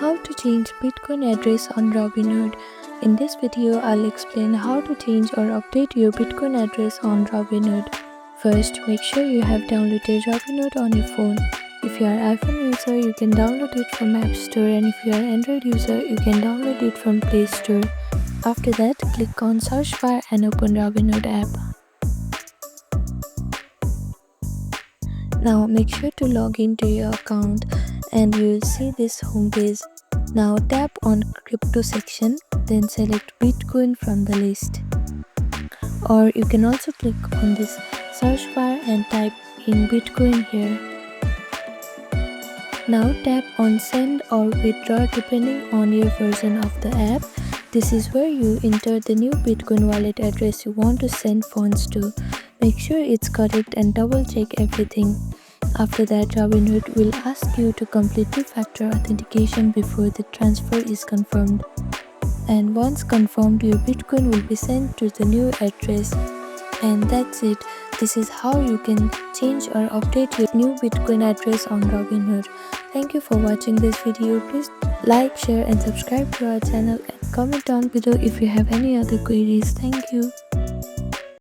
how to change Bitcoin address on Robinhood. In this video, I'll explain how to change or update your Bitcoin address on Robinhood. First, make sure you have downloaded Robinhood on your phone. If you are iPhone user, you can download it from App Store, and if you are Android user, you can download it from Play Store. After that, click on search bar and open Robinhood app. Now make sure to log into your account and you will see this home page. Now tap on crypto section, then select Bitcoin from the list. Or you can also click on this search bar and type in Bitcoin here. Now tap on send or withdraw depending on your version of the app. This is where you enter the new Bitcoin wallet address you want to send funds to. Make sure it's correct and double check everything. After that, Robinhood will ask you to complete two-factor authentication before the transfer is confirmed. And once confirmed, your Bitcoin will be sent to the new address. And that's it. This is how you can change or update your new Bitcoin address on Robinhood. Thank you for watching this video. Please like, share and subscribe to our channel and comment down below if you have any other queries. Thank you.